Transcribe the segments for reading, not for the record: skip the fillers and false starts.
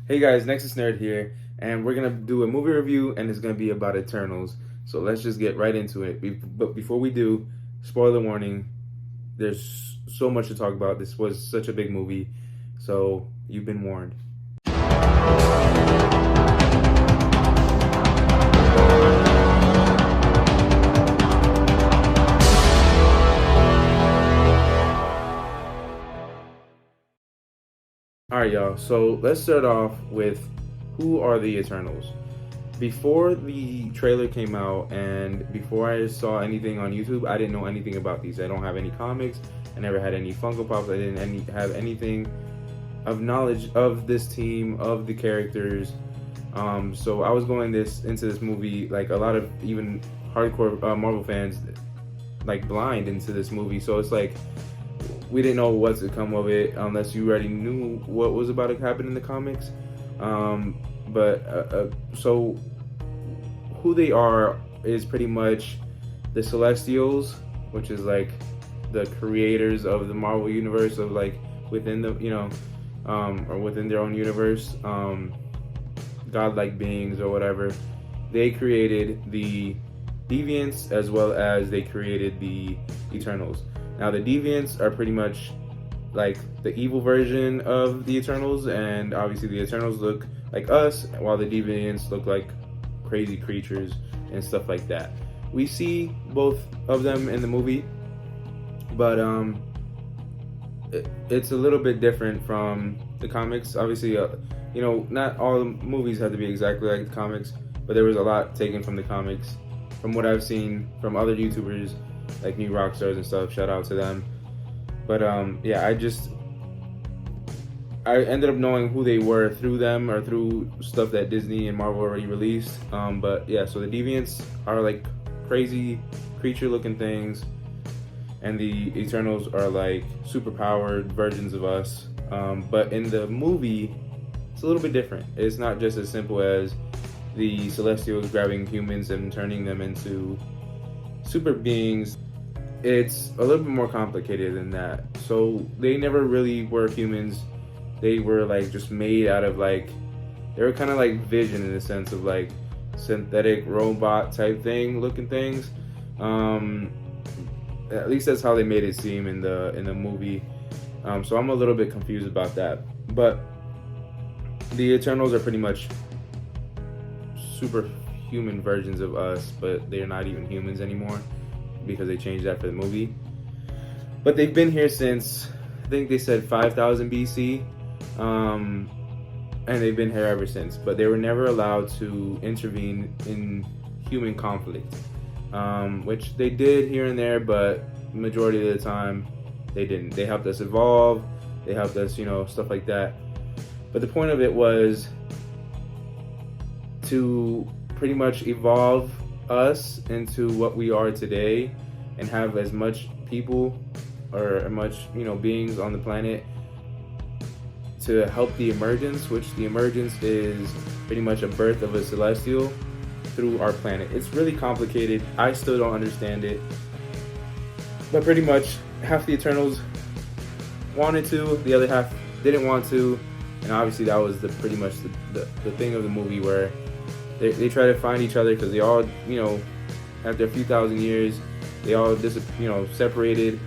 Hey guys, Nexus Nerd here, and we're gonna do a movie review, and it's gonna be about Eternals. So let's just get right into it. But before we do, spoiler warning: there's so much to talk about. This was such a big movie, so you've been warned. All right, y'all. So let's start off with who are the Eternals? Before the trailer came out and before I saw anything on YouTube, I didn't know anything about these. I don't have any comics. I never had any Funko Pops. I didn't have anything of knowledge of this team, of the characters. So I was going into this movie like a lot of even hardcore Marvel fans, like blind into this movie. So it's like we didn't know what's to come of it unless you already knew what was about to happen in the comics. So who they are is pretty much the Celestials, which is like the creators of the Marvel universe, of like within the or within their own universe, godlike beings or whatever. They created the Deviants as well as they created the Eternals. Now the Deviants are pretty much like the evil version of the Eternals, and obviously the Eternals look like us, while the Deviants look like crazy creatures and stuff like that. We see both of them in the movie, but it's a little bit different from the comics. Obviously, not all the movies have to be exactly like the comics, but there was a lot taken from the comics, from what I've seen from other YouTubers like New Rockstars and stuff. Shout out to them. But I ended up knowing who they were through them or through stuff that Disney and Marvel already released. But yeah, so the Deviants are like crazy creature-looking things, and the Eternals are like super-powered versions of us. But in the movie, it's a little bit different. It's not just as simple as the Celestials grabbing humans and turning them into super beings. It's a little bit more complicated than that. So they never really were humans. They were like just made out of like, they were kind of like Vision in the sense of like synthetic robot type thing looking things. At least that's how they made it seem in the movie. So I'm a little bit confused about that. But the Eternals are pretty much superhuman versions of us, but they're not even humans anymore because they changed that for the movie. But they've been here since, I think they said 5000 BC, and they've been here ever since. But they were never allowed to intervene in human conflict, which they did here and there, but majority of the time they didn't. They helped us evolve, they helped us, stuff like that. But the point of it was to pretty much evolve us into what we are today and have as much people or as much beings on the planet to help the emergence, which the emergence is pretty much a birth of a celestial through our planet. It's really complicated. I still don't understand it, but pretty much half the Eternals wanted to, the other half didn't want to, and obviously that was pretty much the thing of the movie, where they try to find each other because they all, after a few thousand years, they all separated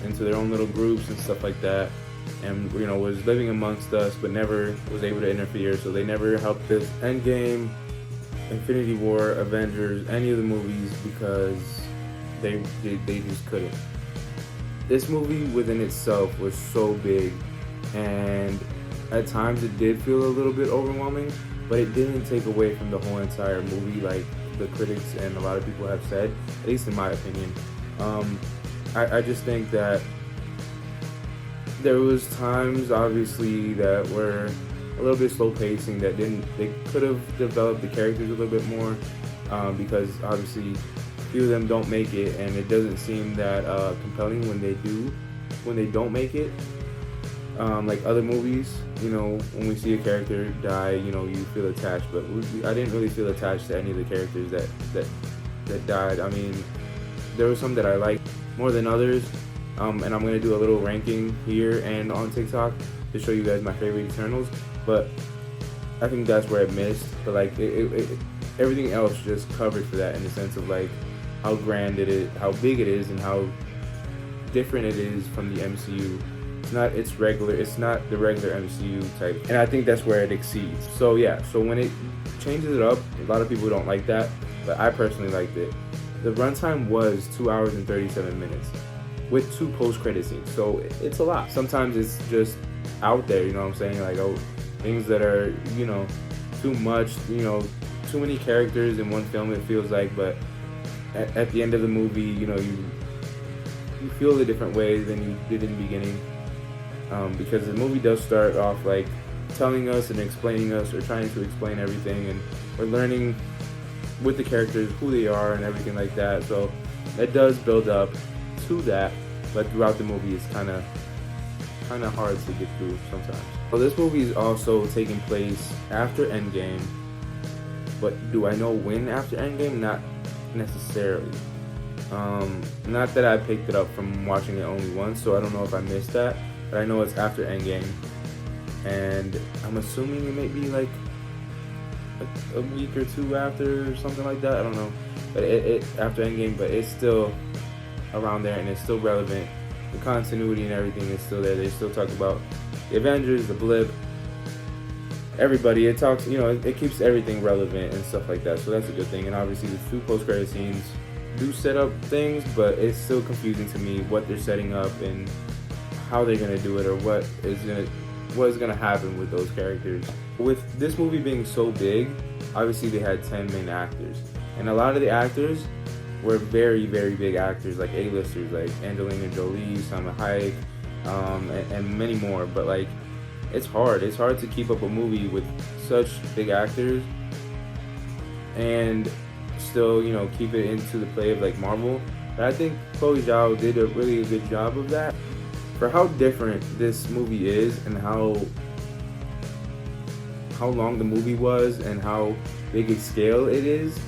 into their own little groups and stuff like that, and was living amongst us, but never was able to interfere. So they never helped this Endgame, Infinity War, Avengers, any of the movies, because they just couldn't. This movie within itself was so big, and at times it did feel a little bit overwhelming, but it didn't take away from the whole entire movie like the critics and a lot of people have said, at least in my opinion. I just think that there was times, obviously, that were a little bit slow pacing, that they could have developed the characters a little bit more, because obviously a few of them don't make it, and it doesn't seem that compelling when they don't make it. Like other movies, when we see a character die, you feel attached, but I didn't really feel attached to any of the characters that died. I mean, there were some that I liked more than others, and I'm going to do a little ranking here and on TikTok to show you guys my favorite Eternals. But I think that's where it missed. But like everything else just covered for that, in the sense of like how grand it is, how big it is, and how different it is from the MCU. It's not the regular MCU type, and I think that's where it exceeds. So yeah, so when it changes it up, a lot of people don't like that, but I personally liked it. The runtime was 2 hours and 37 minutes with 2 post-credit scenes, so it's a lot. Sometimes it's just out there, you know what I'm saying? Like, oh, things that are, you know, too much, you know, too many characters in one film, it feels like. But at the end of the movie, you know, you feel a different way than you did in the beginning, because the movie does start off like telling us and explaining us, or trying to explain everything, and we're learning with the characters who they are and everything like that. So it does build up to that, but throughout the movie it's kind of hard to get through sometimes. So this movie is also taking place after Endgame, but do I know when after Endgame? Not necessarily. Not that I picked it up from watching it only once, so I don't know if I missed that, but I know it's after Endgame, and I'm assuming it may be like a week or two after, or something like that. I don't know, but it after Endgame, but it's still around there, and it's still relevant. The continuity and everything is still there. They still talk about the Avengers, the Blip, everybody. It talks, you know, it keeps everything relevant and stuff like that. So that's a good thing. And obviously the 2 post-credit scenes do set up things, but it's still confusing to me what they're setting up and how they're gonna do it, or what is gonna happen with those characters. With this movie being so big, obviously they had 10 main actors, and a lot of the actors were very, very big actors, like A-listers, like Angelina Jolie, Salma Hayek, and many more. But like, it's hard to keep up a movie with such big actors and still, you know, keep it into the play of like Marvel. But I think Chloe Zhao did a really good job of that. For how different this movie is, and how long the movie was, and how big a scale it is,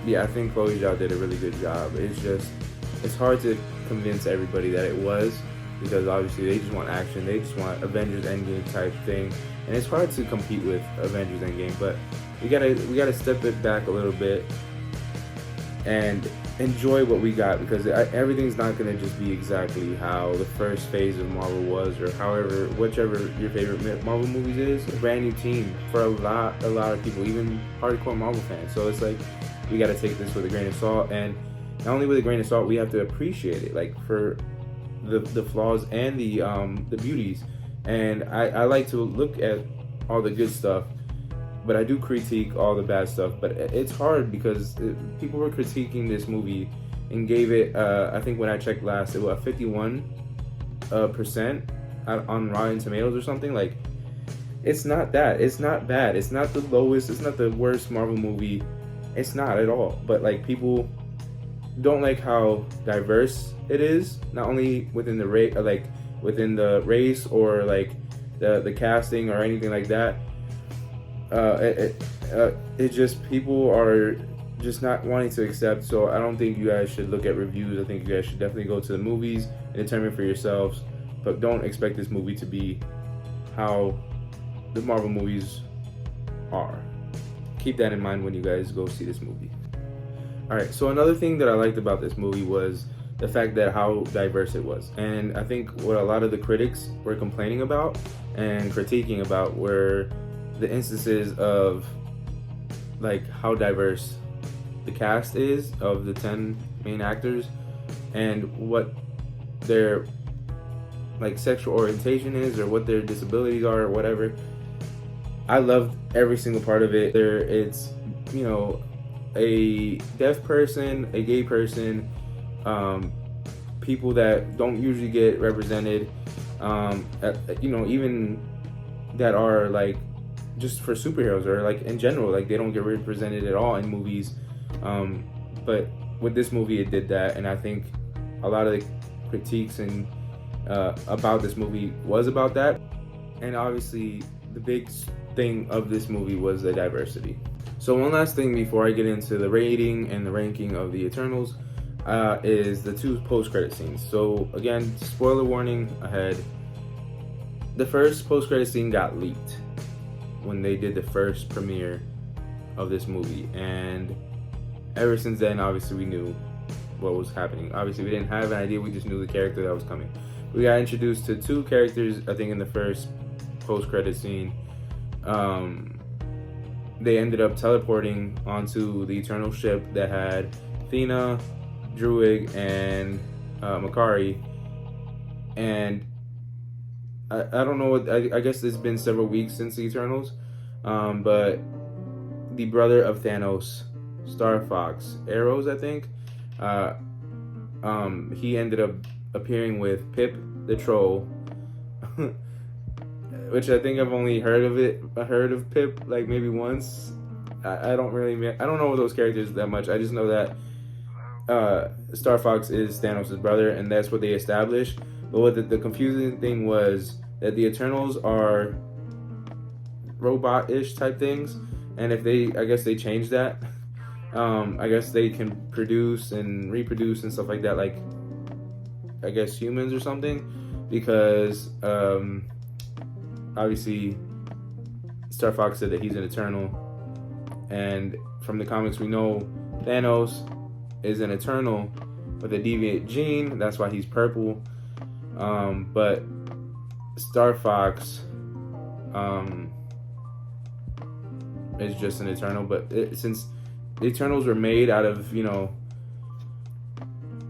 yeah, I think Chloe Zhao did a really good job. It's hard to convince everybody that it was, because obviously they just want action, they just want Avengers Endgame type thing, and it's hard to compete with Avengers Endgame. But we gotta step it back a little bit and enjoy what we got, because everything's not gonna just be exactly how the first phase of Marvel was, or whichever your favorite Marvel movies is. A brand new team for a lot of people, even hardcore Marvel fans. So it's like, we gotta take this with a grain of salt, and not only with a grain of salt, we have to appreciate it, like, for the flaws and the beauties. And I like to look at all the good stuff, but I do critique all the bad stuff. But it's hard, because people were critiquing this movie and gave it, I think when I checked last, it was 51% on Rotten Tomatoes or something. Like, it's not that. It's not bad. It's not the lowest. It's not the worst Marvel movie. It's not at all. But like, people don't like how diverse it is, not only within the within the race, or like the casting or anything like that. It just, people are just not wanting to accept. So I don't think you guys should look at reviews. I think you guys should definitely go to the movies and determine for yourselves. But don't expect this movie to be how the Marvel movies are. Keep that in mind when you guys go see this movie. Alright, so another thing that I liked about this movie was the fact that how diverse it was. And I think what a lot of the critics were complaining about and critiquing about were the instances of like how diverse the cast is of the 10 main actors, and what their like sexual orientation is, or what their disabilities are, or whatever. I loved every single part of it. It's, you know, a deaf person, a gay person, people that don't usually get represented, you know, even that are like just for superheroes, or like in general, like they don't get represented at all in movies. But with this movie, it did that, and I think a lot of the critiques and about this movie was about that. And obviously, the big thing of this movie was the diversity. So one last thing before I get into the rating and the ranking of the Eternals is the 2 post-credit scenes. So again, spoiler warning ahead. The first post-credit scene got leaked, when they did the first premiere of this movie, and ever since then, obviously, we knew what was happening. Obviously, we didn't have an idea, we just knew the character that was coming. We got introduced to two characters, I think, in the first post-credit scene. They ended up teleporting onto the Eternal ship that had Athena, Druig, and Makari. And I don't know what, I guess it's been several weeks since the Eternals, but the brother of Thanos, Star Fox, Arrows, I think, he ended up appearing with Pip the Troll, which I think I've only heard of Pip like maybe once. I don't know those characters that much. I just know that Star Fox is Thanos' brother, and that's what they established. But what the confusing thing was that the Eternals are robot-ish type things, and if I guess they changed that. I guess they can produce and reproduce and stuff like that, like I guess humans or something, because obviously Star Fox said that he's an Eternal, and from the comics we know Thanos is an Eternal with a deviant gene. That's why he's purple. But Star Fox is just an Eternal. But since the Eternals were made out of,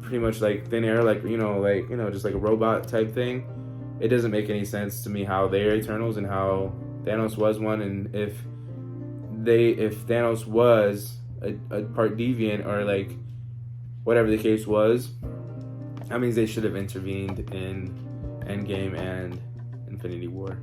pretty much like thin air, just like a robot type thing, it doesn't make any sense to me how they're Eternals and how Thanos was one. And if Thanos was a part deviant, or like whatever the case was, that means they should have intervened in Endgame and Infinity War.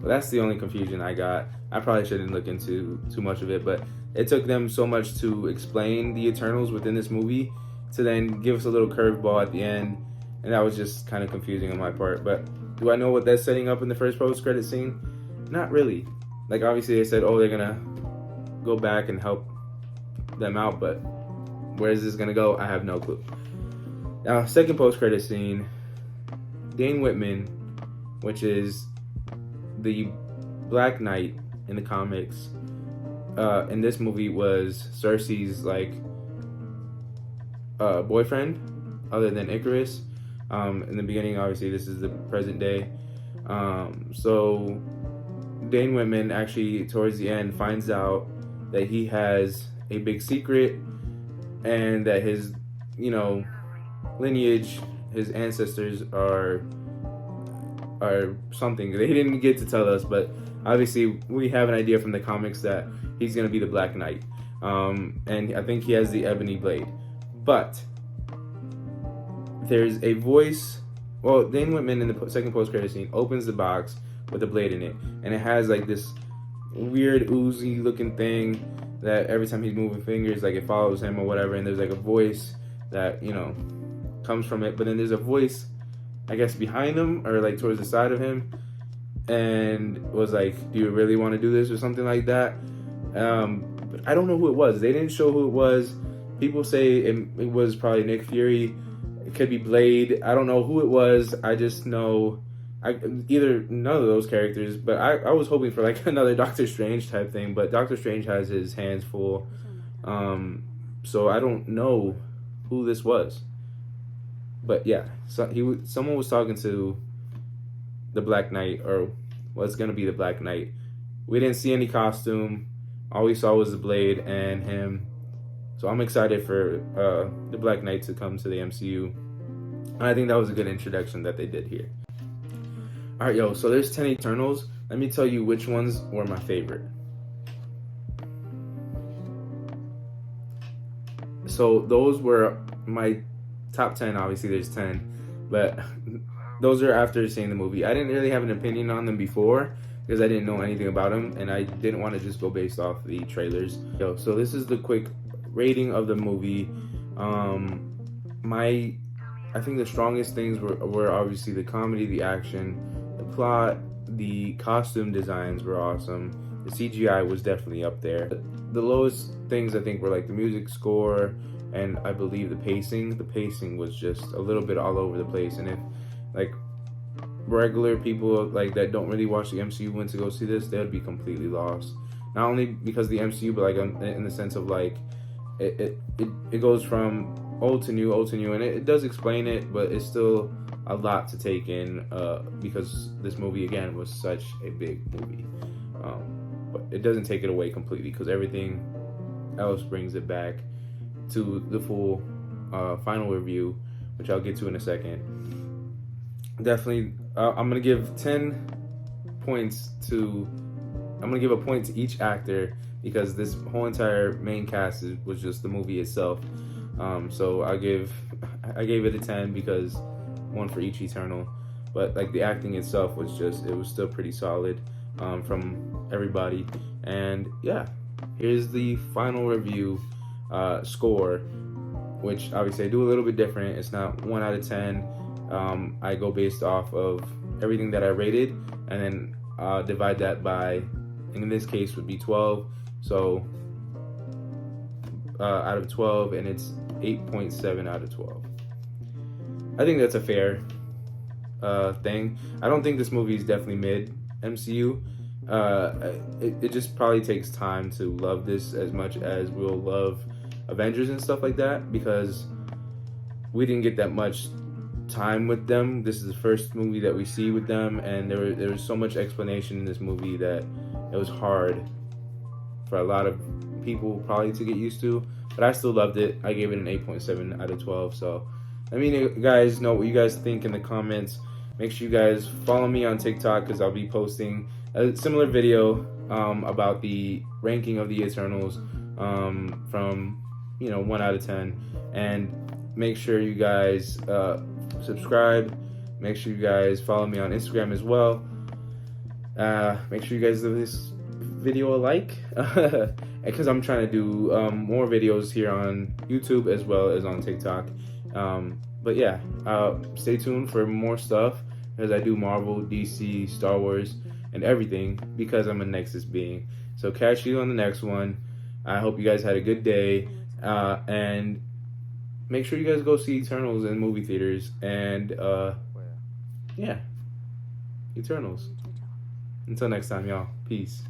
Well, that's the only confusion I got. I probably shouldn't look into too much of it, but it took them so much to explain the Eternals within this movie to then give us a little curveball at the end, and that was just kind of confusing on my part. But do I know what that's setting up in the first post-credit scene? Not really. Like, obviously they said, they're gonna go back and help them out, but where is this gonna go? I have no clue. Now, second post-credit scene, Dane Whitman, which is the Black Knight in the comics, in this movie was Cersei's boyfriend, other than Icarus. In the beginning, obviously, this is the present day. So Dane Whitman actually, towards the end, finds out that he has a big secret, and that his, lineage, his ancestors are something. They didn't get to tell us, but obviously we have an idea from the comics that he's going to be the Black Knight. And I think he has the ebony blade. But there's a voice. Well, Dane Whitman in the second post-credit scene opens the box with a blade in it, and it has like this weird oozy looking thing that every time he's moving fingers, like it follows him or whatever. And there's like a voice that comes from it, but then there's a voice, I guess, behind him or like towards the side of him, and was like, "Do you really want to do this?" or something like that. But I don't know who it was. They didn't show who it was. People say it was probably Nick Fury. It could be Blade. I don't know who it was. I just know either none of those characters. But I was hoping for like another Doctor Strange type thing. But Doctor Strange has his hands full. So I don't know who this was. But yeah, so someone was talking to the Black Knight, or what's gonna be the Black Knight. We didn't see any costume. All we saw was the blade and him. So I'm excited for the Black Knight to come to the MCU. And I think that was a good introduction that they did here. All right, so there's 10 Eternals. Let me tell you which ones were my favorite. So those were my top 10. Obviously there's 10, but those are after seeing the movie. I didn't really have an opinion on them before because I didn't know anything about them, and I didn't want to just go based off the trailers. So this is the quick rating of the movie. I think the strongest things were obviously the comedy, the action, the plot, the costume designs were awesome. The CGI was definitely up there. The lowest things I think were like the music score, and I believe the pacing. The pacing was just a little bit all over the place, and if like regular people like that don't really watch the MCU went to go see this, they would be completely lost. Not only because of the MCU, but like in the sense of like it goes from old to new, and it does explain it, but it's still a lot to take in because this movie again was such a big movie. But it doesn't take it away completely because everything else brings it back to the full final review, which I'll get to in a second. Definitely, I'm gonna give 10 points to. I'm gonna give a point to each actor because this whole entire main cast was just the movie itself. So I gave it a 10 because one for each Eternal, but like the acting itself was still pretty solid from everybody. And yeah, here's the final review score, which obviously I do a little bit different. It's not 1 out of 10. I go based off of everything that I rated and then divide that by, in this case would be 12. So out of 12, and it's 8.7 out of 12. I think that's a fair thing. I don't think this movie is definitely mid MCU. It just probably takes time to love this as much as we'll love Avengers and stuff like that, because we didn't get that much time with them. This is the first movie that we see with them, and there was so much explanation in this movie that it was hard for a lot of people probably to get used to, but I still loved it. I gave it an 8.7 out of 12. So let me guys know what you guys think in the comments. Make sure you guys follow me on TikTok because I'll be posting a similar video about the ranking of the Eternals from 1 out of 10. And make sure you guys subscribe. Make sure you guys follow me on Instagram as well. Make sure you guys give this video a like because I'm trying to do more videos here on YouTube as well as on TikTok. But yeah, stay tuned for more stuff as I do Marvel, DC, Star Wars, and everything because I'm a Nexus being. So catch you on the next one. I hope you guys had a good day, and make sure you guys go see Eternals in movie theaters. And yeah, Eternals. Until next time, y'all. Peace.